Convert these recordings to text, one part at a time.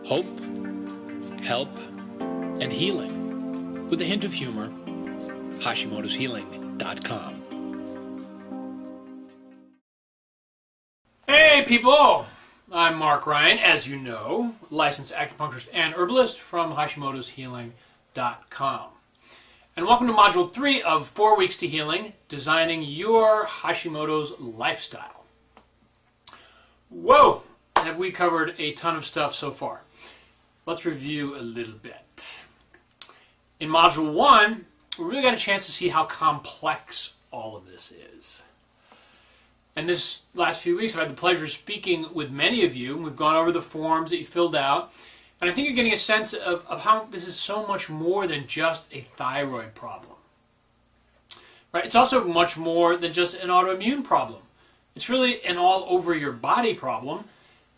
hope, help, and healing with a hint of humor. Hashimoto'sHealing.com. Hey people! I'm Mark Ryan, as you know, licensed acupuncturist and herbalist from Hashimoto'sHealing.com. And welcome to Module 3 of 4 Weeks to Healing, Designing Your Hashimoto's Lifestyle. Whoa! Have we covered a ton of stuff so far? Let's review a little bit. In Module 1, we really got a chance to see how complex all of this is. And this last few weeks, I've had the pleasure of speaking with many of you. We've gone over the forms that you filled out. And I think you're getting a sense of how this is so much more than just a thyroid problem. Right? It's also much more than just an autoimmune problem. It's really an all-over-your-body problem.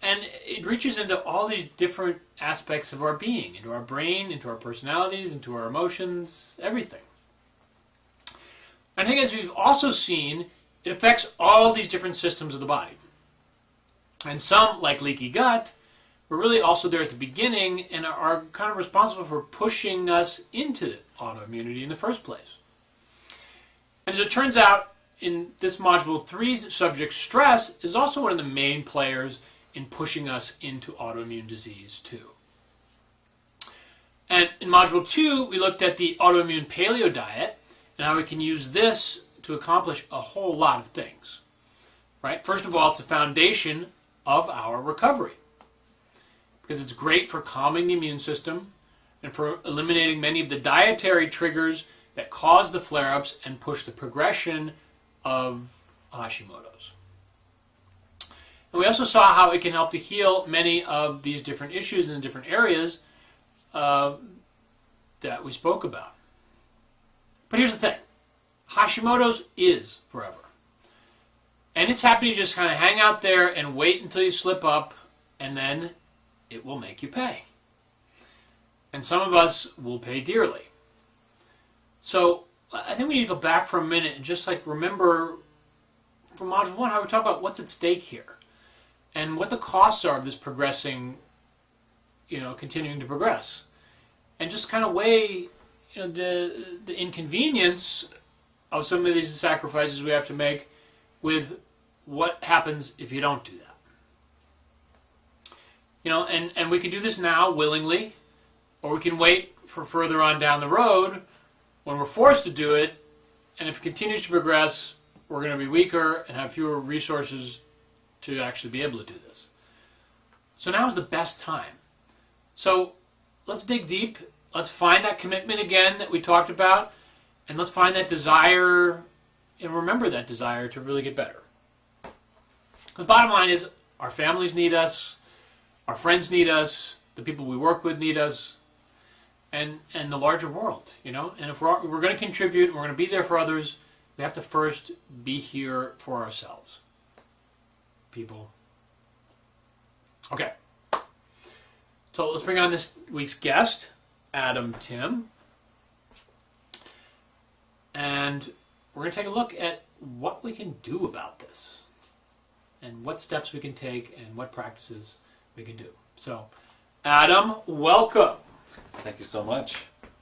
And it reaches into all these different aspects of our being, into our brain, into our personalities, into our emotions, everything. I think as we've also seen, it affects all these different systems of the body. And some, like leaky gut, were really also there at the beginning and are kind of responsible for pushing us into autoimmunity in the first place. And as it turns out, in this Module 3 subject, stress is also one of the main players in pushing us into autoimmune disease too. And in Module 2, we looked at the autoimmune paleo diet and how we can use this to accomplish a whole lot of things. Right? First of all, it's a foundation of our recovery, because it's great for calming the immune system and for eliminating many of the dietary triggers that cause the flare-ups and push the progression of Hashimoto's. And we also saw how it can help to heal many of these different issues in the different areas that we spoke about. But here's the thing. Hashimoto's is forever. And it's happy to just kind of hang out there and wait until you slip up, and then it will make you pay. And some of us will pay dearly. So I think we need to go back for a minute and just remember from Module 1 how we talk about what's at stake here and what the costs are of this progressing, continuing to progress. And just kind of weigh the inconvenience of some of these sacrifices we have to make with what happens if you don't do that. And we can do this now willingly, or we can wait for further on down the road when we're forced to do it, and if it continues to progress, we're going to be weaker and have fewer resources to actually be able to do this. So now is the best time. So let's dig deep. Let's find that commitment again that we talked about, and let's find that desire and remember that desire to really get better. Because bottom line is, our families need us, our friends need us, the people we work with need us, and the larger world, And if we're going to contribute and we're going to be there for others, we have to first be here for ourselves. People. Okay. So let's bring on this week's guest, Adam Tim. And we're going to take a look at what we can do about this and what steps we can take and what practices we can do. So, Adam, welcome. Thank you so much.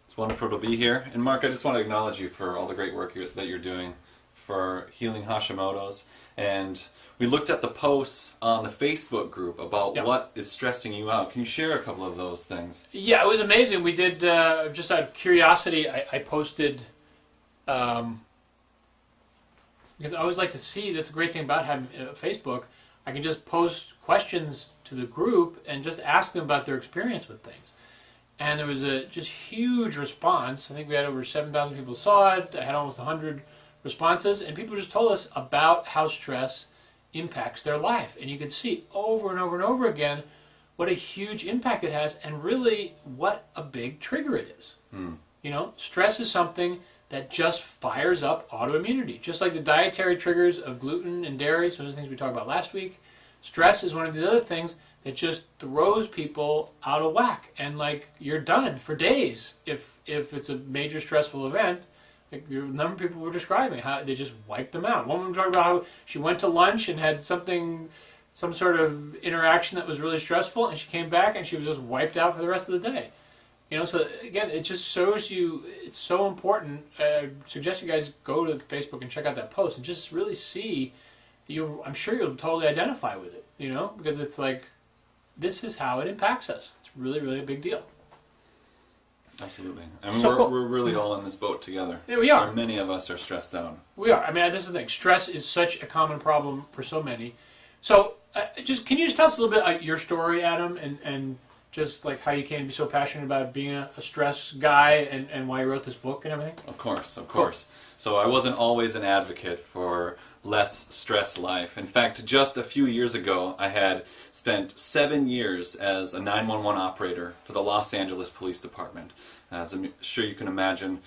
It's wonderful to be here. And Mark, I just want to acknowledge you for all the great work that you're doing for healing Hashimoto's. And we looked at the posts on the Facebook group about what is stressing you out. Can you share a couple of those things? Yeah, it was amazing. We did, just out of curiosity, I posted, because I always like to see, that's a great thing about having Facebook, I can just post questions to the group and just ask them about their experience with things. And there was a just huge response. I think we had over 7,000 people saw it. I had almost 100 responses, and people just told us about how stress impacts their life. And you can see over and over and over again what a huge impact it has, and really what a big trigger it is. Stress is something that just fires up autoimmunity. Just like the dietary triggers of gluten and dairy, some of the things we talked about last week, stress is one of these other things that just throws people out of whack, and you're done for days if it's a major stressful event. The number of people were describing how they just wiped them out. One woman talked about how she went to lunch and had something some sort of interaction that was really stressful, and she came back and she was just wiped out for the rest of the day. So again, it just shows you it's so important. I suggest you guys go to Facebook and check out that post and just really see. I'm sure you'll totally identify with it, because it's like, this is how it impacts us. It's really, really a big deal. Absolutely. I mean, So we're really all in this boat together. Yeah, we are. So many of us are stressed out. We are. I mean, this is the thing. Stress is such a common problem for so many. So, can you just tell us a little bit about your story, Adam, and just like how you came to be so passionate about being a stress guy and why you wrote this book and everything? Of course. So I wasn't always an advocate for less stress life. In fact, just a few years ago, I had spent 7 years as a 911 operator for the Los Angeles Police Department. As I'm sure you can imagine,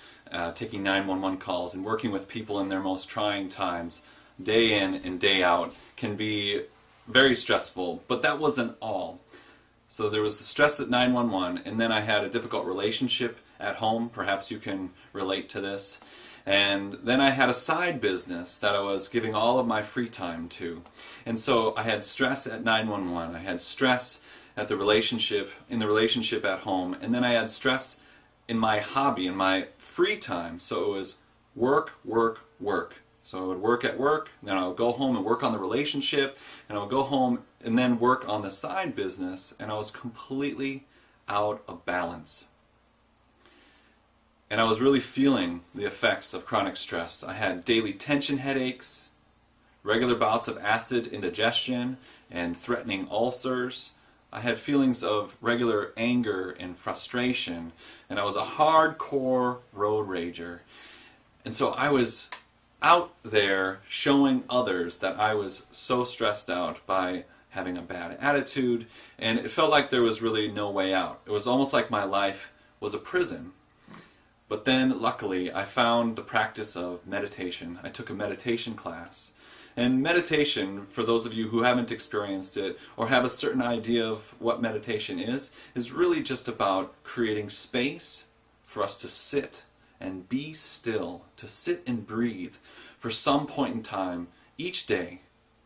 taking 911 calls and working with people in their most trying times, day in and day out, can be very stressful. But that wasn't all. So there was the stress at 911, and then I had a difficult relationship at home. Perhaps you can relate to this. And then I had a side business that I was giving all of my free time to. And so I had stress at 911. I had stress at the relationship at home. And then I had stress in my hobby, in my free time. So it was work, work, work. So I would work at work, then I would go home and work on the relationship, and I would go home and then work on the side business, and I was completely out of balance. And I was really feeling the effects of chronic stress. I had daily tension headaches, regular bouts of acid indigestion, and threatening ulcers. I had feelings of regular anger and frustration, and I was a hardcore road rager. And so I was out there showing others that I was so stressed out by having a bad attitude, and it felt like there was really no way out. It was almost like my life was a prison. But then, luckily, I found the practice of meditation. I took a meditation class. And meditation, for those of you who haven't experienced it or have a certain idea of what meditation is really just about creating space for us to sit and be still, to sit and breathe for some point in time each day,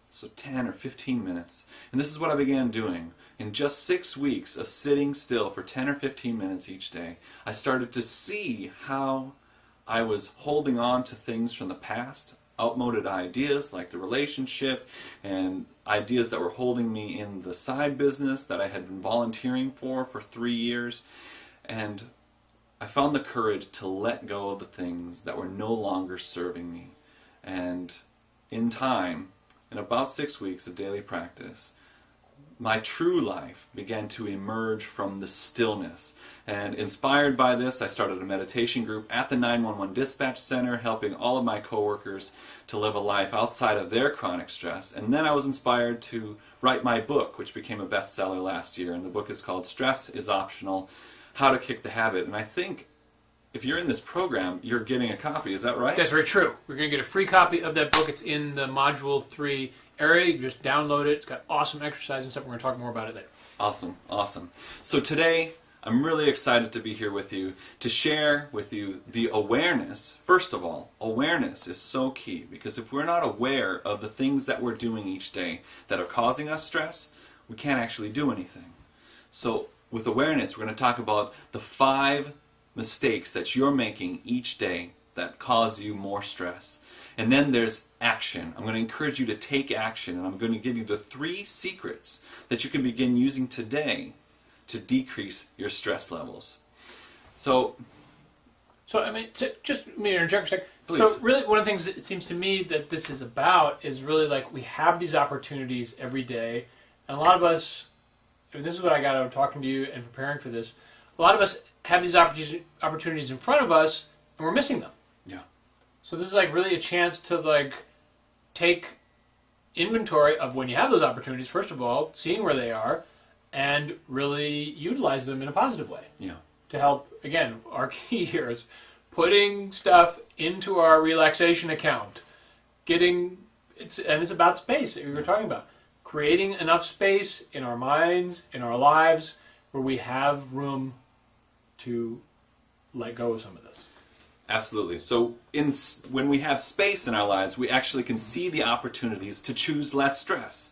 so 10 or 15 minutes. And this is what I began doing. In just 6 weeks of sitting still for 10 or 15 minutes each day, I started to see how I was holding on to things from the past, outmoded ideas like the relationship, and ideas that were holding me in the side business that I had been volunteering for 3 years. And I found the courage to let go of the things that were no longer serving me. And in time, in about 6 weeks of daily practice, my true life began to emerge from the stillness. And inspired by this, I started a meditation group at the 911 Dispatch Center, helping all of my coworkers to live a life outside of their chronic stress. And then I was inspired to write my book, which became a bestseller last year. And the book is called Stress is Optional: How to Kick the Habit. And I think if you're in this program, you're getting a copy. Is that right? That's very true. We're going to get a free copy of that book. It's in the Module 3 area. You can just download it. It's got awesome exercise and stuff. We're going to talk more about it later. Awesome. So today, I'm really excited to be here with you to share with you the awareness. First of all, awareness is so key, because if we're not aware of the things that we're doing each day that are causing us stress, we can't actually do anything. So with awareness, we're going to talk about the 5 mistakes that you're making each day that cause you more stress. And then there's action. I'm going to encourage you to take action, and I'm going to give you the 3 secrets that you can begin using today to decrease your stress levels. So I mean, just let me interject for a second. Please. So really, one of the things that it seems to me that this is about is really like we have these opportunities every day, and a lot of us, I mean, this is what I got out of talking to you and preparing for this, a lot of us have these opportunities in front of us, and we're missing them. Yeah. So this is like really a chance to like take inventory of when you have those opportunities, first of all, seeing where they are, and really utilize them in a positive way. Yeah. To help, again, our key here is putting stuff into our relaxation account. It's about space that we were talking about. Creating enough space in our minds, in our lives, where we have room to let go of some of this. Absolutely. So when we have space in our lives, we actually can see the opportunities to choose less stress.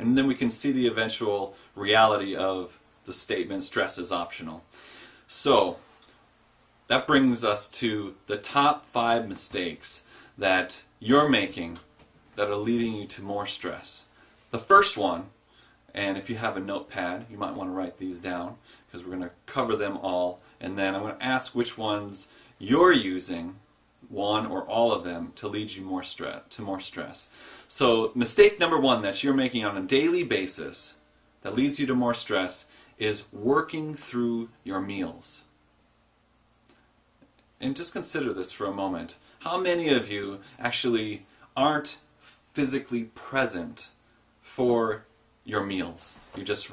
And then we can see the eventual reality of the statement, stress is optional. So, that brings us to the top 5 mistakes that you're making that are leading you to more stress. The first one, and if you have a notepad, you might want to write these down, because we're going to cover them all, and then I'm going to ask which ones you're using, one or all of them, to lead you more stress. So mistake number 1 that you're making on a daily basis that leads you to more stress is working through your meals. And just consider this for a moment. How many of you actually aren't physically present for your meals? You just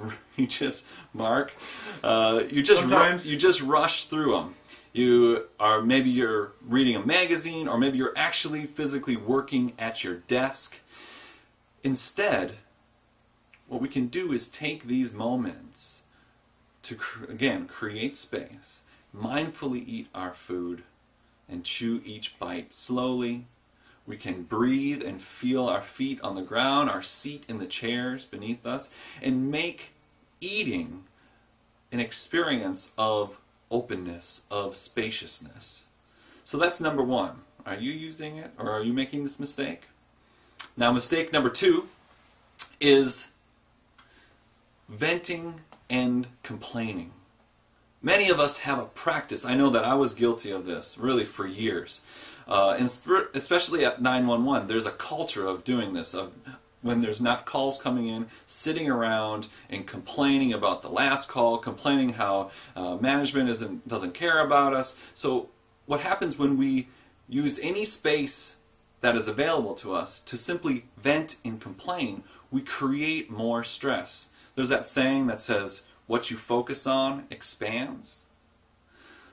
Mark, you just rush through them. Maybe you're reading a magazine, or maybe you're actually physically working at your desk. Instead, what we can do is take these moments to again create space, mindfully eat our food, and chew each bite slowly. We can breathe and feel our feet on the ground, our seat in the chairs beneath us, and make eating an experience of openness, of spaciousness. So that's number 1. Are you using it, or are you making this mistake? Now, mistake number 2 is venting and complaining. Many of us have a practice. I know that I was guilty of this, really, for years. And especially at 911, there's a culture of doing this, of when there's not calls coming in, sitting around and complaining about the last call, complaining how management doesn't care about us. So what happens when we use any space that is available to us to simply vent and complain, we create more stress. There's that saying that says, what you focus on expands.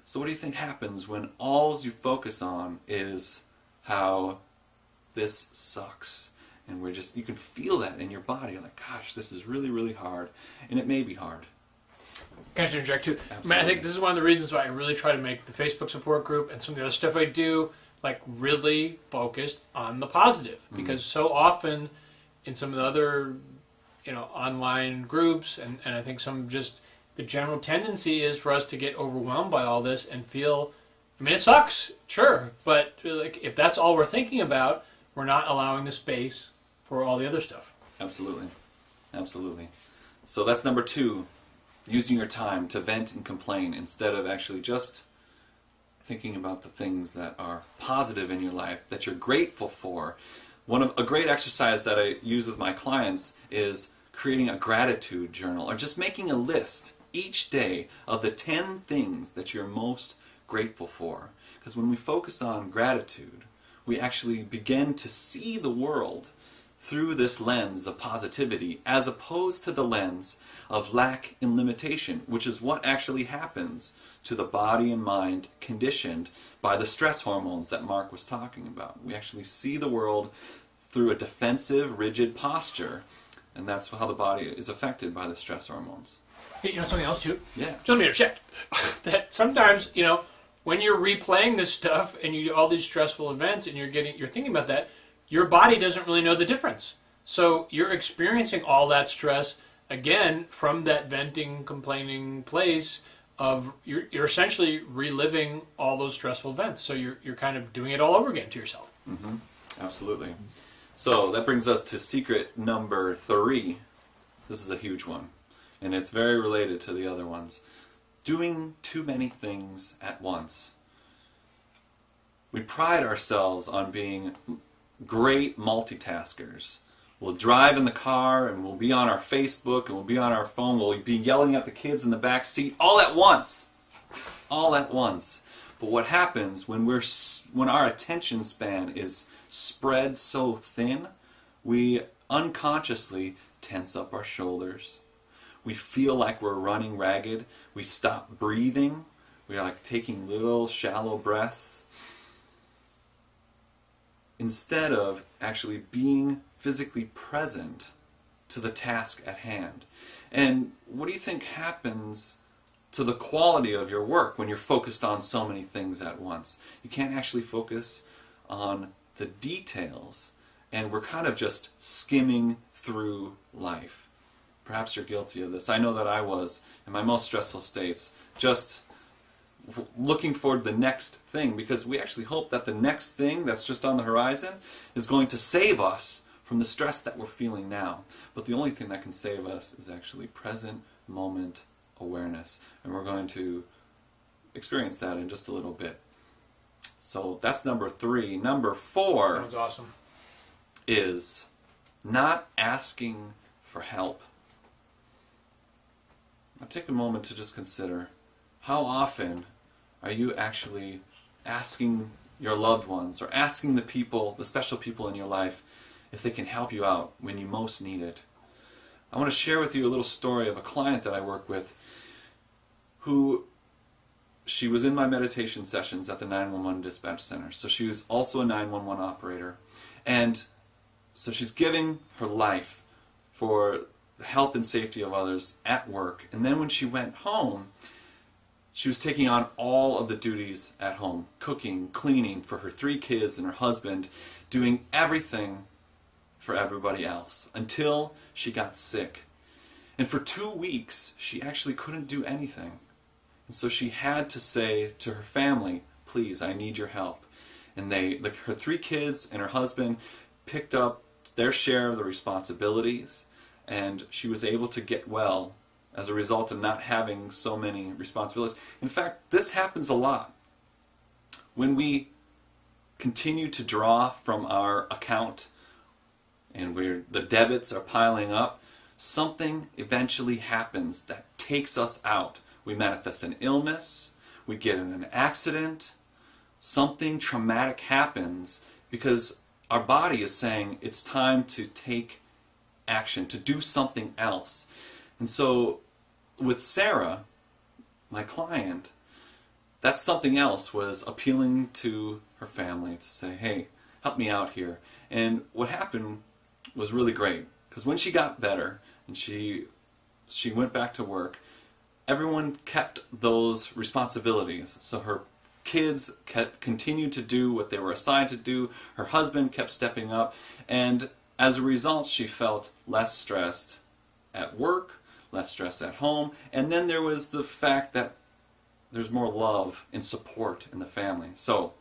So what do you think happens when all you focus on is how this sucks? And you can feel that in your body. You're like, gosh, this is really, really hard. And it may be hard. Can I just interject too? Absolutely. I think this is one of the reasons why I really try to make the Facebook support group and some of the other stuff I do like really focused on the positive. Because so often in some of the other online groups and I think some just the general tendency is for us to get overwhelmed by all this and feel, it sucks, sure, but like if that's all we're thinking about, we're not allowing the space for all the other stuff. Absolutely. Absolutely. So that's number 2, using your time to vent and complain instead of actually just thinking about the things that are positive in your life, that you're grateful for. A great exercise that I use with my clients is creating a gratitude journal, or just making a list each day of the 10 things that you're most grateful for. Because when we focus on gratitude, we actually begin to see the world through this lens of positivity, as opposed to the lens of lack and limitation, which is what actually happens to the body and mind conditioned by the stress hormones that Mark was talking about. We actually see the world through a defensive, rigid posture, and that's how the body is affected by the stress hormones. Hey, something else too? Yeah. Just let me interject. That sometimes, when you're replaying this stuff and you do all these stressful events and you're thinking about that, your body doesn't really know the difference. So you're experiencing all that stress again from that venting, complaining place of you're essentially reliving all those stressful events. So you're kind of doing it all over again to yourself. Mm-hmm. Absolutely. So that brings us to secret number 3. This is a huge one, and it's very related to the other ones. Doing too many things at once. We pride ourselves on being great multitaskers. We'll drive in the car and we'll be on our Facebook and we'll be on our phone. We'll be yelling at the kids in the back seat all at once. All at once. But what happens when our attention span is spread so thin, we unconsciously tense up our shoulders. We feel like we're running ragged. We stop breathing. We're like taking little shallow breaths, instead of actually being physically present to the task at hand. And what do you think happens to the quality of your work when you're focused on so many things at once? You can't actually focus on the details, and we're kind of just skimming through life. Perhaps you're guilty of this. I know that I was in my most stressful states, just looking for the next thing, because we actually hope that the next thing that's just on the horizon is going to save us from the stress that we're feeling now. But the only thing that can save us is actually present moment awareness. And we're going to experience that in just a little bit. So that's number 3. Number 4 That was awesome. is not asking for help. Now take a moment to just consider, how often are you actually asking your loved ones or asking the people, the special people in your life, if they can help you out when you most need it? I want to share with you a little story of a client that I work with who, she was in my meditation sessions at the 911 dispatch center. So she was also a 911 operator. And so she's giving her life for the health and safety of others at work. And then when she went home, she was taking on all of the duties at home, cooking, cleaning for her 3 kids and her husband, doing everything for everybody else until she got sick. And for 2 weeks, she actually couldn't do anything. And so she had to say to her family, please, I need your help. And her 3 kids and her husband picked up their share of the responsibilities, and she was able to get well as a result of not having so many responsibilities. In fact, this happens a lot. When we continue to draw from our account and the debits are piling up, something eventually happens that takes us out. We manifest an illness, we get in an accident, something traumatic happens because our body is saying it's time to take action, to do something else. And so with Sarah, my client, that something else was appealing to her family to say, hey, help me out here. And what happened was really great, because when she got better and she went back to work, everyone kept those responsibilities. So her kids continued to do what they were assigned to do. Her husband kept stepping up. And as a result, she felt less stressed at work, less stress at home. And then there was the fact that there's more love and support in the family. So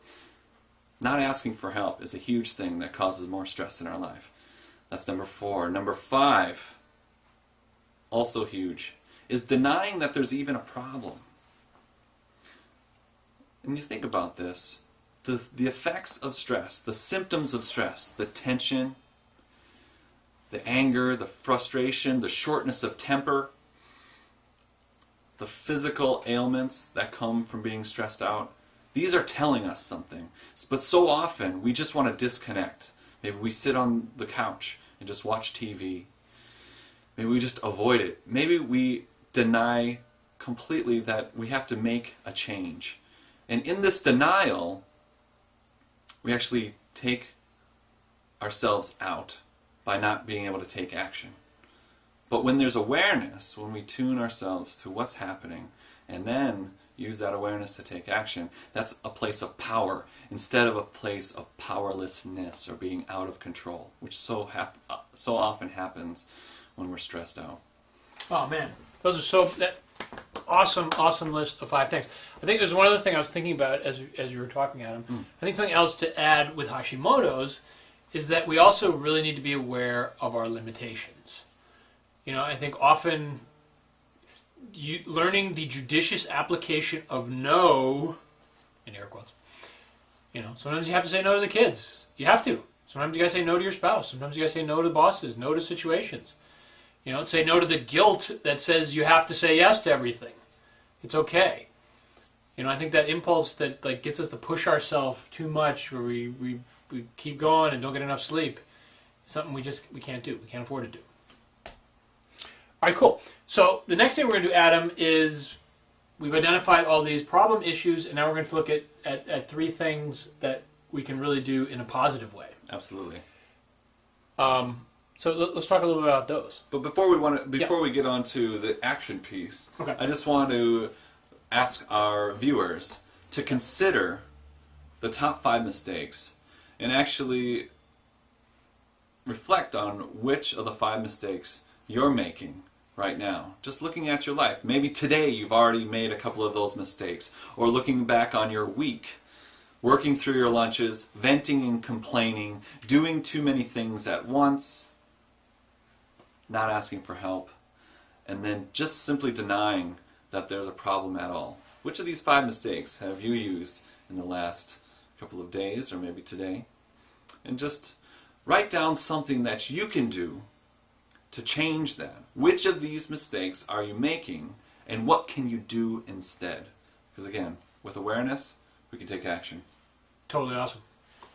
not asking for help is a huge thing that causes more stress in our life. That's number 4. Number 5, also huge, is denying that there's even a problem. And you think about this, the effects of stress, the symptoms of stress, the tension, the anger, the frustration, the shortness of temper, the physical ailments that come from being stressed out, these are telling us something. But so often we just want to disconnect. Maybe we sit on the couch and just watch TV. Maybe we just avoid it. Maybe we deny completely that we have to make a change. And in this denial, we actually take ourselves out by not being able to take action. But when there's awareness, when we tune ourselves to what's happening, and then use that awareness to take action, that's a place of power instead of a place of powerlessness or being out of control, which so often happens when we're stressed out. Oh man, those are awesome list of 5 things. I think there's one other thing I was thinking about as you were talking, Adam. I think something else to add with Hashimoto's is that we also really need to be aware of our limitations. You know, I think often learning the judicious application of no, in air quotes, you know, sometimes you have to say no to the kids. You have to. Sometimes you got to say no to your spouse. Sometimes you got to say no to bosses, no to situations. You know, say no to the guilt that says you have to say yes to everything. It's okay. You know, I think that impulse that like gets us to push ourselves too much, where we keep going and don't get enough sleep, is something we can't do. We can't afford to do. All right, cool. So the next thing we're going to do, Adam, is we've identified all these problem issues, and now we're going to look at 3 things that we can really do in a positive way. Absolutely. So let's talk a little bit about those. But before we get on to the action piece, okay, I just want to ask our viewers to consider the top 5 mistakes and actually reflect on which of the 5 mistakes you're making right now. Just looking at your life. Maybe today you've already made a couple of those mistakes. Or looking back on your week, working through your lunches, venting and complaining, doing too many things at once, not asking for help, and then just simply denying that there's a problem at all. Which of these 5 mistakes have you used in the last couple of days, or maybe today? And just write down something that you can do to change that. Which of these mistakes are you making, and what can you do instead? Because again, with awareness, we can take action. Totally awesome.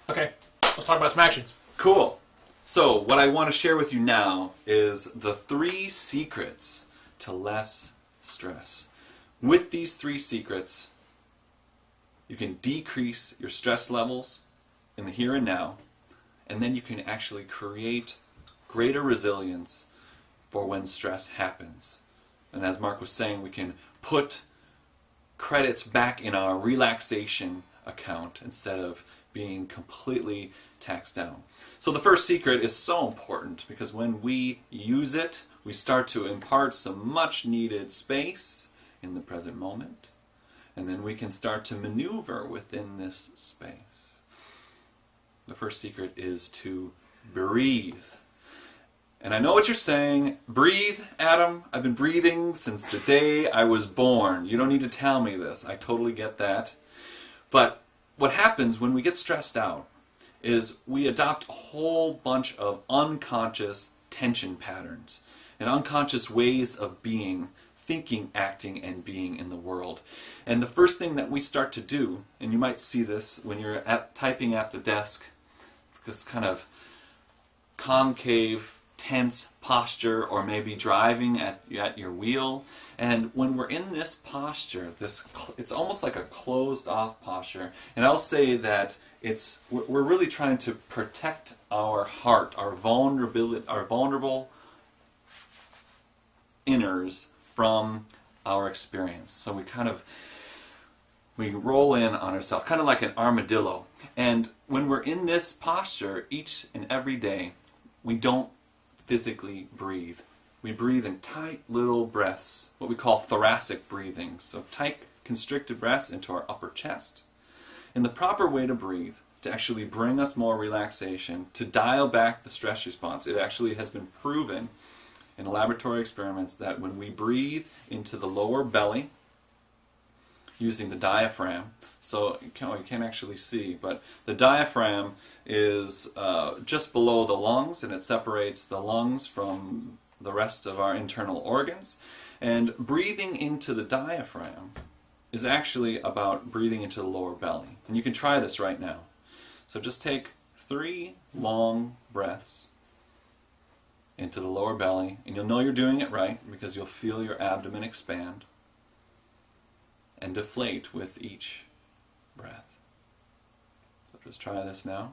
Okay, let's talk about some actions. Cool. So, what I want to share with you now is the 3 secrets to less stress. With these 3 secrets, you can decrease your stress levels in the here and now, and then you can actually create greater resilience for when stress happens. And as Mark was saying, we can put credits back in our relaxation account instead of being completely taxed down. So the first secret is so important because when we use it, we start to impart some much needed space in the present moment, and then we can start to maneuver within this space. The first secret is to breathe. And I know what you're saying. Breathe, Adam. I've been breathing since the day I was born. You don't need to tell me this. I totally get that. But what happens when we get stressed out is we adopt a whole bunch of unconscious tension patterns and unconscious ways of being, thinking, acting, and being in the world. And the first thing that we start to do, and you might see this when you're typing at the desk, this kind of concave, tense posture, or maybe driving at your wheel. And when we're in this posture, it's almost like a closed off posture. And I'll say that we're really trying to protect our heart, our vulnerable inners from our experience. So we roll in on ourselves, kind of like an armadillo. And when we're in this posture each and every day, we don't physically breathe. We breathe in tight little breaths, what we call thoracic breathing. So tight, constricted breaths into our upper chest. And the proper way to breathe, to actually bring us more relaxation, to dial back the stress response, it actually has been proven in laboratory experiments that when we breathe into the lower belly, using the diaphragm, so you can't actually see, but the diaphragm is just below the lungs, and it separates the lungs from the rest of our internal organs. And breathing into the diaphragm is actually about breathing into the lower belly. And you can try this right now. So just take 3 long breaths into the lower belly, and you'll know you're doing it right because you'll feel your abdomen expand and deflate with each breath. So just try this now.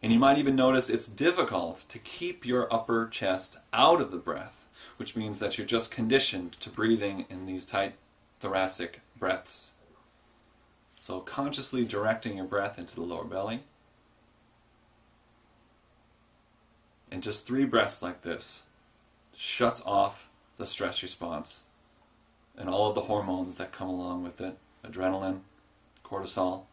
And you might even notice it's difficult to keep your upper chest out of the breath, which means that you're just conditioned to breathing in these tight thoracic breaths. So consciously directing your breath into the lower belly. And just 3 breaths like this shuts off the stress response and all of the hormones that come along with it, adrenaline, cortisol.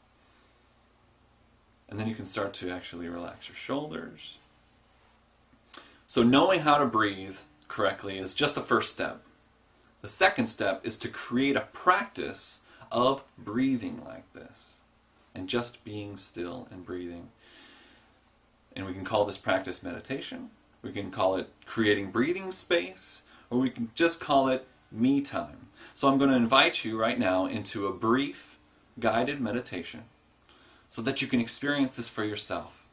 And then you can start to actually relax your shoulders. So knowing how to breathe correctly is just the first step. The second step is to create a practice of breathing like this and just being still and breathing. And we can call this practice meditation, we can call it creating breathing space, or we can just call it me time. So I'm going to invite you right now into a brief guided meditation so that you can experience this for yourself.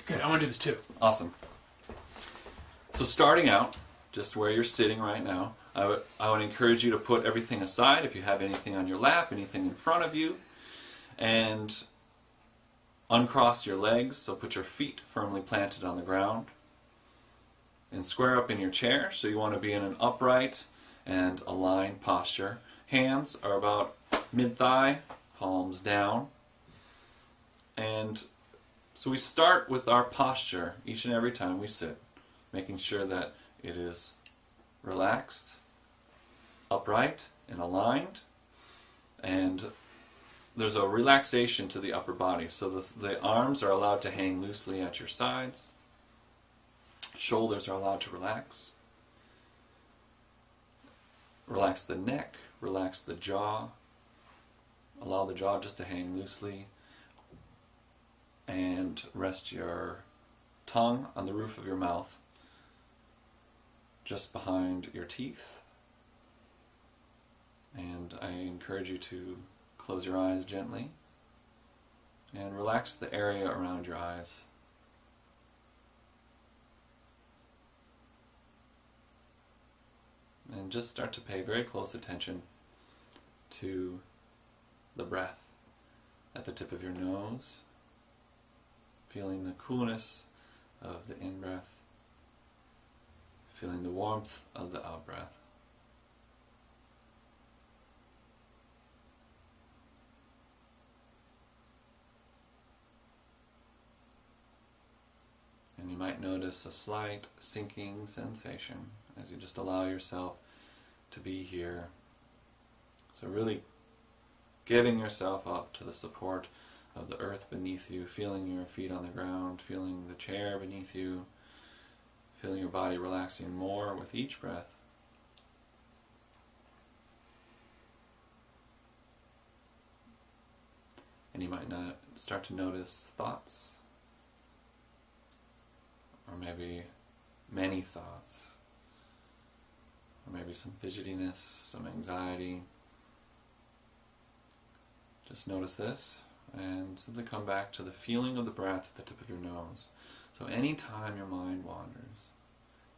Okay, I want to do this too. Awesome. So starting out, just where you're sitting right now, I would encourage you to put everything aside, if you have anything on your lap, anything in front of you, and uncross your legs, so put your feet firmly planted on the ground. And square up in your chair, so you want to be in an upright and aligned posture. Hands are about mid-thigh, palms down. And So we start with our posture each and every time we sit, making sure that it is relaxed, upright, and aligned. And there's a relaxation to the upper body. So the arms are allowed to hang loosely at your sides. Shoulders are allowed to relax. Relax the neck, relax the jaw. Allow the jaw just to hang loosely. And rest your tongue on the roof of your mouth, just behind your teeth. And I encourage you to close your eyes gently and relax the area around your eyes. And just start to pay very close attention to the breath at the tip of your nose, feeling the coolness of the in-breath, feeling the warmth of the out-breath. And you might notice a slight sinking sensation as you just allow yourself to be here. So really giving yourself up to the support of the earth beneath you, feeling your feet on the ground, feeling the chair beneath you, feeling your body relaxing more with each breath. And you might not start to notice thoughts, or maybe many thoughts, or maybe some fidgetiness, some anxiety. Just notice this and simply come back to the feeling of the breath at the tip of your nose. So anytime your mind wanders,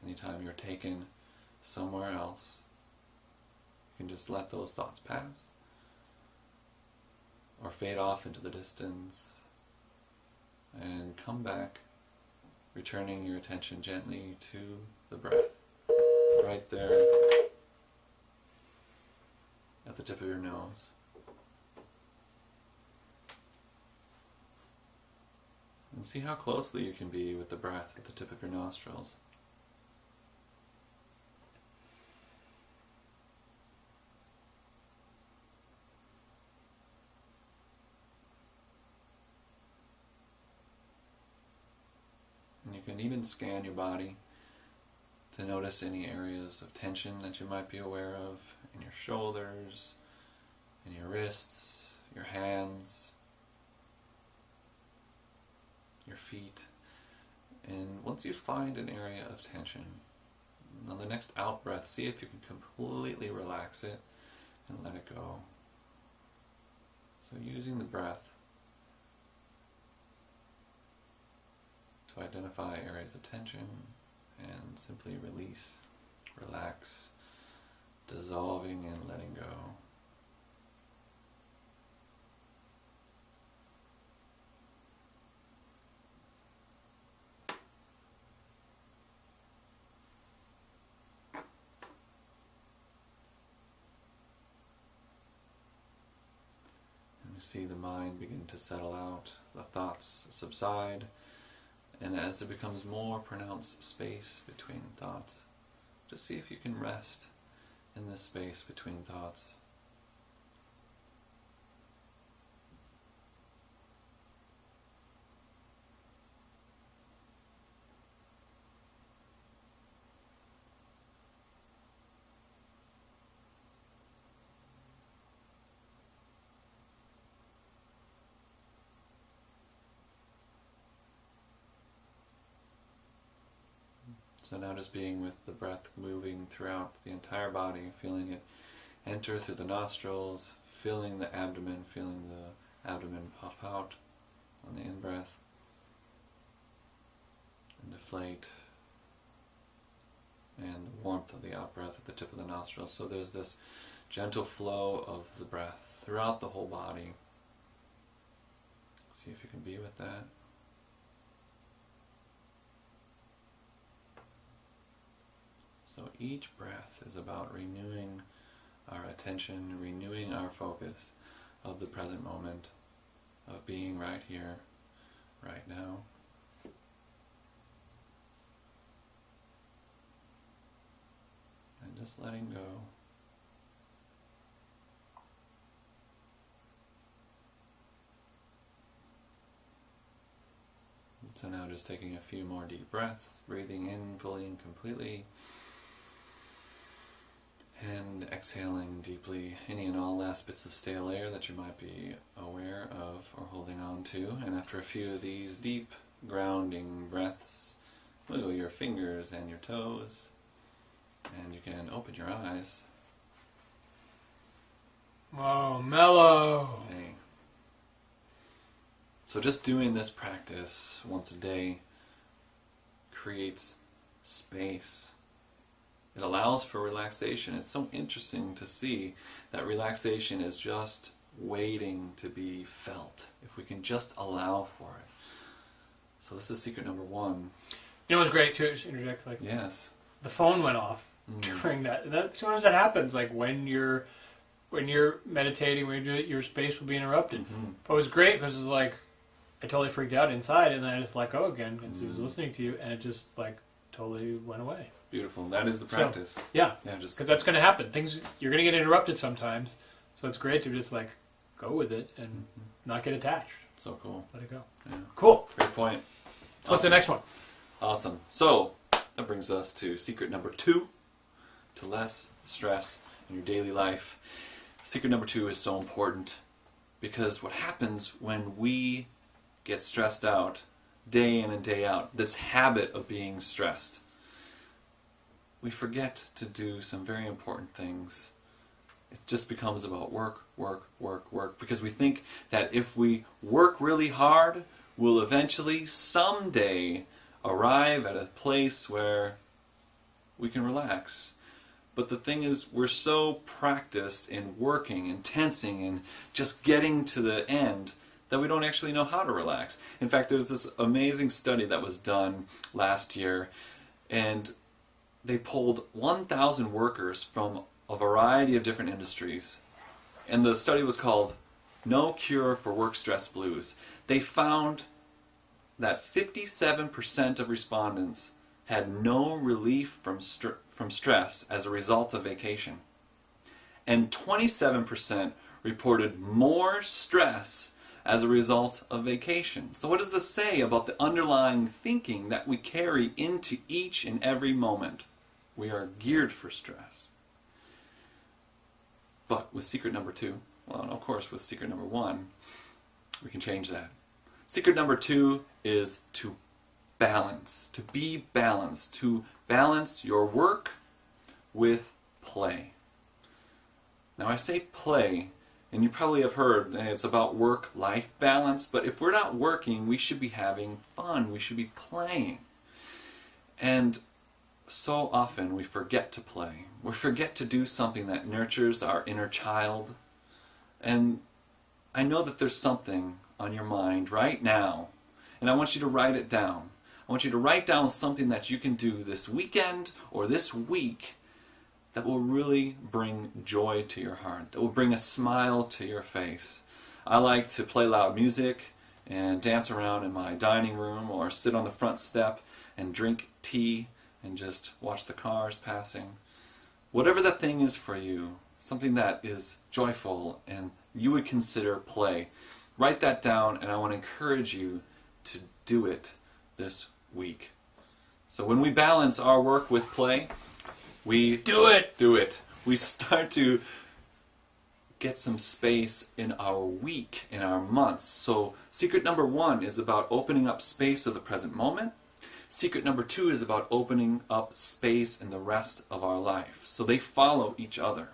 anytime you're taken somewhere else, you can just let those thoughts pass or fade off into the distance and come back, returning your attention gently to the breath right there at the tip of your nose. And see how closely you can be with the breath at the tip of your nostrils. And you can even scan your body to notice any areas of tension that you might be aware of in your shoulders, in your wrists, your hands, your feet. And once you find an area of tension, on the next out breath, see if you can completely relax it and let it go. So using the breath to identify areas of tension and simply release, relax, dissolving and letting go. See the mind begin to settle out, the thoughts subside, and as there becomes more pronounced space between thoughts, just see if you can rest in this space between thoughts. So now just being with the breath moving throughout the entire body, feeling it enter through the nostrils, feeling the abdomen puff out on the in-breath, and deflate, and the warmth of the out-breath at the tip of the nostrils. So there's this gentle flow of the breath throughout the whole body. See if you can be with that. So each breath is about renewing our attention, renewing our focus of the present moment, of being right here, right now. And just letting go. So now just taking a few more deep breaths, breathing in fully and completely, and exhaling deeply any and all last bits of stale air that you might be aware of or holding on to. And after a few of these deep grounding breaths, wiggle your fingers and your toes, and you can open your eyes. Oh, mellow. Okay. So just doing this practice once a day creates space. It allows for relaxation. It's so interesting to see that relaxation is just waiting to be felt if we can just allow for it. So this is secret number 1. You know what's great too? Just interject. Like Yes. the phone went off during that. Sometimes that happens. Like when you're meditating, your space will be interrupted. Mm-hmm. But it was great because it was like I totally freaked out inside, and then I just let go again because he was listening to you, and it just like totally went away. Beautiful. That is the practice. So, yeah, just because that's going to happen. You're going to get interrupted sometimes, so it's great to just like go with it and not get attached. so cool. Let it go. Yeah. Cool. Great point. So what's the next one? Awesome. So that brings us to secret number 2, to less stress in your daily life. Secret number 2 is so important because what happens when we get stressed out day in and day out, this habit of being stressed, we forget to do some very important things. It just becomes about work, work, work, work, because we think that if we work really hard, we'll eventually, someday, arrive at a place where we can relax. But the thing is, we're so practiced in working and tensing and just getting to the end that we don't actually know how to relax. In fact, there's this amazing study that was done last year, and they polled 1,000 workers from a variety of different industries. And the study was called No Cure for Work Stress Blues. They found that 57% of respondents had no relief from stress as a result of vacation. And 27% reported more stress as a result of vacation. So what does this say about the underlying thinking that we carry into each and every moment? We are geared for stress. But with secret number 2, well, and of course with secret number 1, we can change that. Secret number 2 is to balance, to be balanced, to balance your work with play. Now I say play, and you probably have heard it's about work-life balance, but if we're not working, we should be having fun, we should be playing. And so often we forget to play. We forget to do something that nurtures our inner child. And I know that there's something on your mind right now, and I want you to write it down. I want you to write down something that you can do this weekend or this week that will really bring joy to your heart, that will bring a smile to your face. I like to play loud music and dance around in my dining room or sit on the front step and drink tea and just watch the cars passing. Whatever that thing is for you, something that is joyful and you would consider play, write that down, and I want to encourage you to do it this week. So when we balance our work with play, we do it. We start to get some space in our week, in our months. So secret number 1 is about opening up space of the present moment. Secret number 2 is about opening up space in the rest of our life. So they follow each other.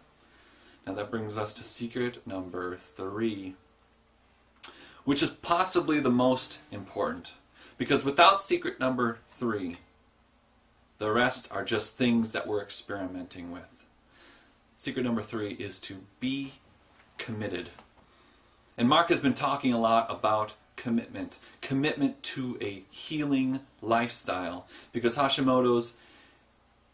Now that brings us to secret number 3, which is possibly the most important. Because without secret number 3, the rest are just things that we're experimenting with. Secret number 3 is to be committed. And Mark has been talking a lot about commitment. Commitment to a healing lifestyle. Because Hashimoto's,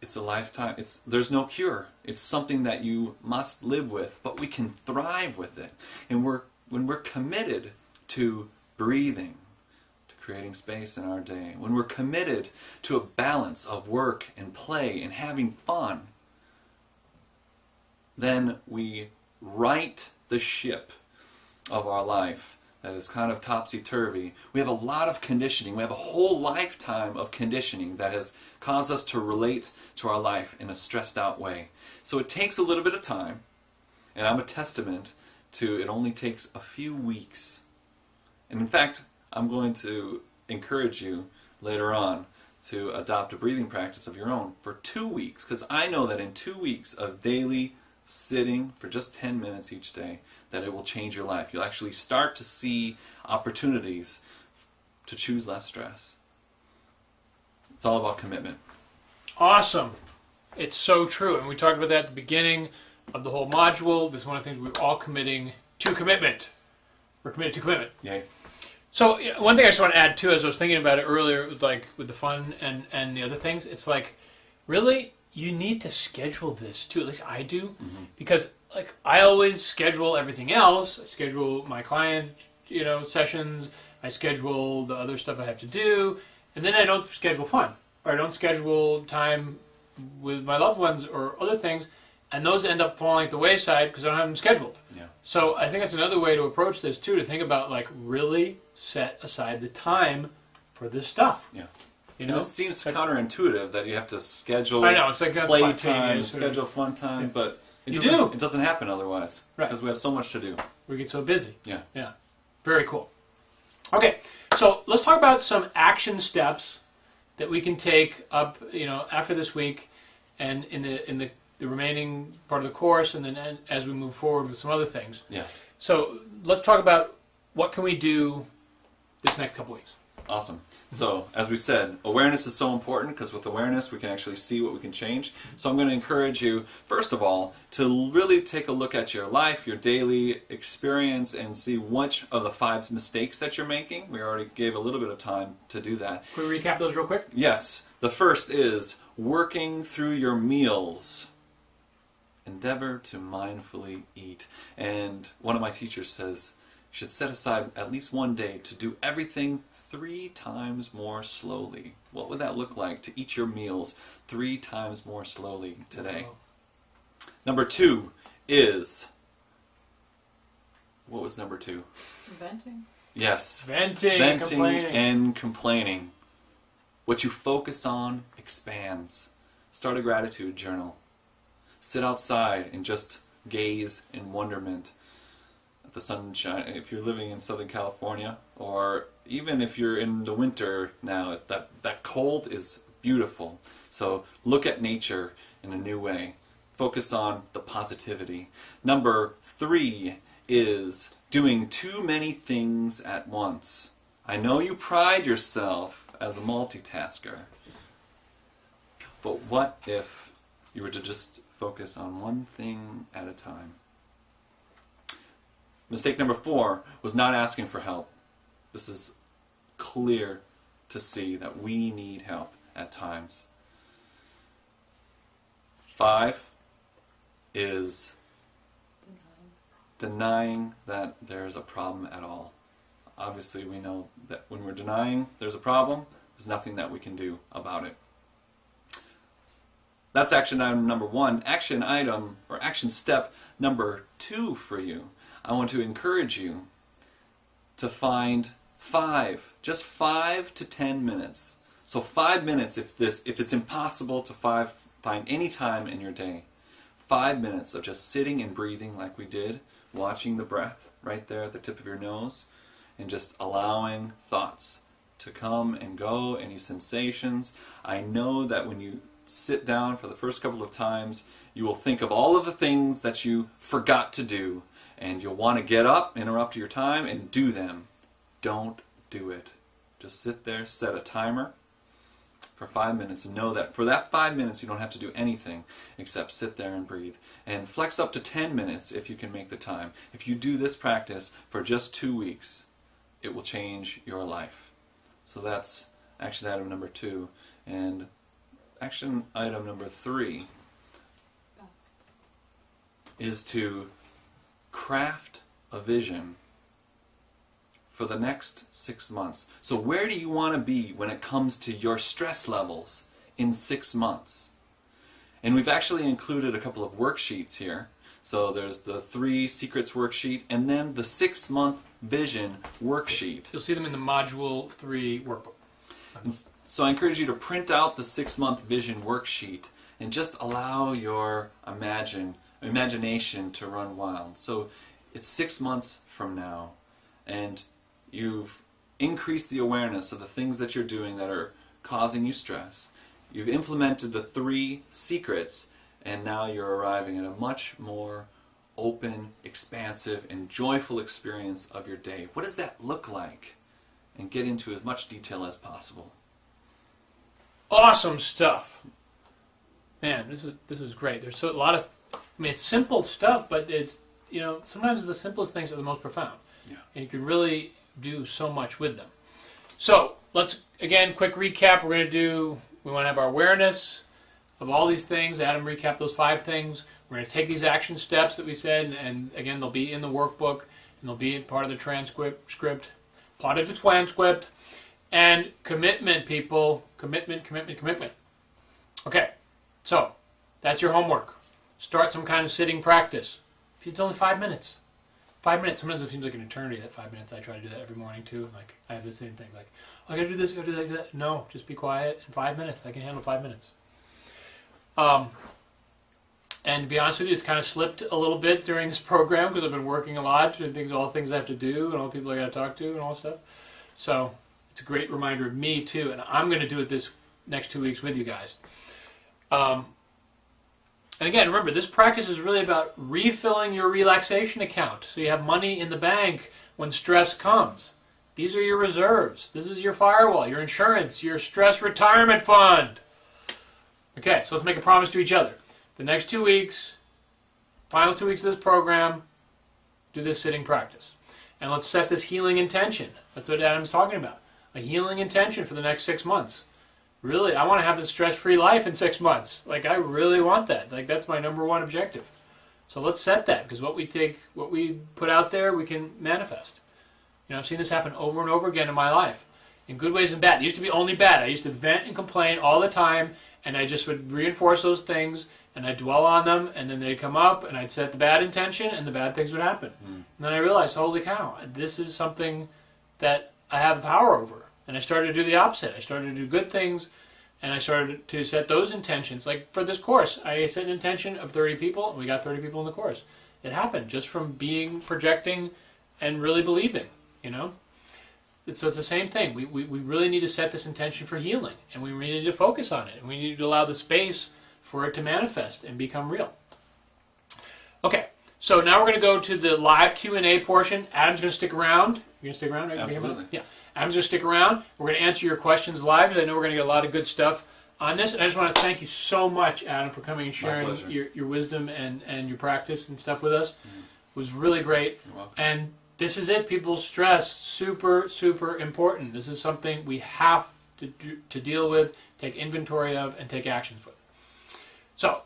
it's a lifetime. There's no cure. It's something that you must live with, but we can thrive with it. And when we're committed to breathing, to creating space in our day, when we're committed to a balance of work and play and having fun, then we right the ship of our life that is kind of topsy-turvy. We have a lot of conditioning. We have a whole lifetime of conditioning that has caused us to relate to our life in a stressed out way. So it takes a little bit of time, and I'm a testament to it only takes a few weeks. And in fact, I'm going to encourage you later on to adopt a breathing practice of your own for 2 weeks, because I know that in 2 weeks of daily sitting for just 10 minutes each day, that it will change your life. You'll actually start to see opportunities to choose less stress. It's all about commitment. Awesome. It's so true. And we talked about that at the beginning of the whole module. This is one of the things we're all committing to commitment. We're committed to commitment. Yay. So one thing I just want to add too, as I was thinking about it earlier, like with the fun and the other things, it's like, really, you need to schedule this too. At least I do, because like I always schedule everything else. I schedule my client, sessions. I schedule the other stuff I have to do, and then I don't schedule fun, or I don't schedule time with my loved ones or other things, and those end up falling at the wayside because I don't have them scheduled. Yeah. So I think that's another way to approach this too, to think about like really set aside the time for this stuff. Yeah. You And know, it seems counterintuitive that you have to schedule I know, it's like play time, spontaneous, schedule fun time, but You do. It doesn't happen otherwise, Right. because we have so much to do. we get so busy. Yeah. Yeah. Very cool. Okay, so let's talk about some action steps that we can take up, after this week, and in the remaining part of the course, and then as we move forward with some other things. Yes. So let's talk about what can we do this next couple weeks. Awesome. So, as we said, awareness is so important, because with awareness we can actually see what we can change. So I'm going to encourage you, first of all, to really take a look at your life, your daily experience, and see which of the 5 mistakes that you're making. We already gave a little bit of time to do that. Can we recap those real quick? Yes. The first is working through your meals. Endeavor to mindfully eat. And one of my teachers says, you should set aside at least one day to do everything 3 times more slowly. What would that look like to eat your meals 3 times more slowly today? Oh. Number 2 is, what was number 2? Venting. Yes. Venting complaining. and complaining. What you focus on expands. Start a gratitude journal. Sit outside and just gaze in wonderment at the sunshine. If you're living in Southern California, or even if you're in the winter now, that cold is beautiful. So look at nature in a new way. Focus on the positivity. Number 3 is doing too many things at once. I know you pride yourself as a multitasker, but what if you were to just focus on one thing at a time? Mistake number 4 was not asking for help. This is clear to see that we need help at times. 5 is denying that there's a problem at all. Obviously, we know that when we're denying there's a problem, there's nothing that we can do about it. That's action item number 1. Action item, or action step number 2 for you. I want to encourage you to find 5, just 5 to 10 minutes. So 5 minutes if it's impossible to find any time in your day. 5 minutes of just sitting and breathing like we did, watching the breath right there at the tip of your nose, and just allowing thoughts to come and go, any sensations. I know that when you sit down for the first couple of times, you will think of all of the things that you forgot to do, and you'll want to get up, interrupt your time, and do them. Don't do it. Just sit there, set a timer for 5 minutes, and know that for that 5 minutes you don't have to do anything except sit there and breathe. And flex up to 10 minutes if you can make the time. If you do this practice for just 2 weeks, it will change your life. So that's action item number 2. And action item number 3 is to craft a vision for the next 6 months. So where do you want to be when it comes to your stress levels in 6 months? And we've actually included a couple of worksheets here. So there's the 3 secrets worksheet and then the 6-month vision worksheet. You'll see them in the Module 3 workbook. And so I encourage you to print out the 6-month vision worksheet and just allow your imagination to run wild. So it's 6 months from now, and you've increased the awareness of the things that you're doing that are causing you stress. You've implemented the 3 secrets, and now you're arriving at a much more open, expansive, and joyful experience of your day. What does that look like? And get into as much detail as possible. Awesome stuff. Man, this is great. There's a lot of, it's simple stuff, but it's, sometimes the simplest things are the most profound. Yeah. And you can really do so much with them. So, let's, again, quick recap. We want to have our awareness of all these things. Adam recapped those 5 things. We're going to take these action steps that we said, and again, they'll be in the workbook, and they'll be part of the transcript, plotted to transcript, and commitment, people. Commitment. Okay, so that's your homework. Start some kind of sitting practice. If it's only 5 minutes. 5 minutes. Sometimes it seems like an eternity, that 5 minutes. I try to do that every morning, too. Like, I have the same thing. Like, I got to do this, I got to do that. No, just be quiet. In 5 minutes, I can handle 5 minutes. And to be honest with you, it's kind of slipped a little bit during this program because I've been working a lot, and all the things I have to do, and all the people I got to talk to, and all that stuff. So it's a great reminder of me too, and I'm going to do it this next 2 weeks with you guys. And again, remember, this practice is really about refilling your relaxation account, so you have money in the bank when stress comes. These are your reserves. This is your firewall, your insurance, your stress retirement fund. Okay, so let's make a promise to each other. The next 2 weeks, final 2 weeks of this program, do this sitting practice. And let's set this healing intention. That's what Adam's talking about. A healing intention for the next 6 months. Really, I want to have this stress-free life in 6 months. Like, I really want that. Like, that's my number one objective. So let's set that, because what we put out there, we can manifest. I've seen this happen over and over again in my life, in good ways and bad. It used to be only bad. I used to vent and complain all the time, and I just would reinforce those things, and I'd dwell on them, and then they'd come up, and I'd set the bad intention, and the bad things would happen. And then I realized, holy cow, this is something that I have power over. And I started to do the opposite. I started to do good things, and I started to set those intentions. Like for this course, I set an intention of 30 people, and we got 30 people in the course. It happened just from projecting, and really believing, So it's the same thing. We really need to set this intention for healing, and we really need to focus on it, and we need to allow the space for it to manifest and become real. Okay, so now we're going to go to the live Q&A portion. Adam's going to stick around. You're going to stick around? Right? Absolutely. Yeah. Adam's going to stick around. We're going to answer your questions live, because I know we're going to get a lot of good stuff on this. And I just want to thank you so much, Adam, for coming and sharing your wisdom and your practice and stuff with us. It was really great. You're welcome. And this is it, people. Stress, super, super important. This is something we have to deal with, take inventory of, and take actions with. So,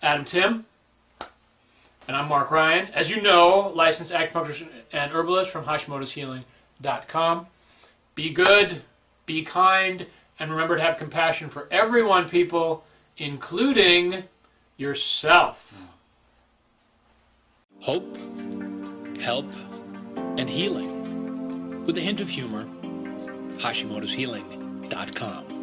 Adam Tim, and I'm Mark Ryan. As you know, licensed acupuncturist and herbalist from HashimotosHealing.com. Be good, be kind, and remember to have compassion for everyone, people, including yourself. Hope, help, and healing. With a hint of humor, HashimotosHealing.com.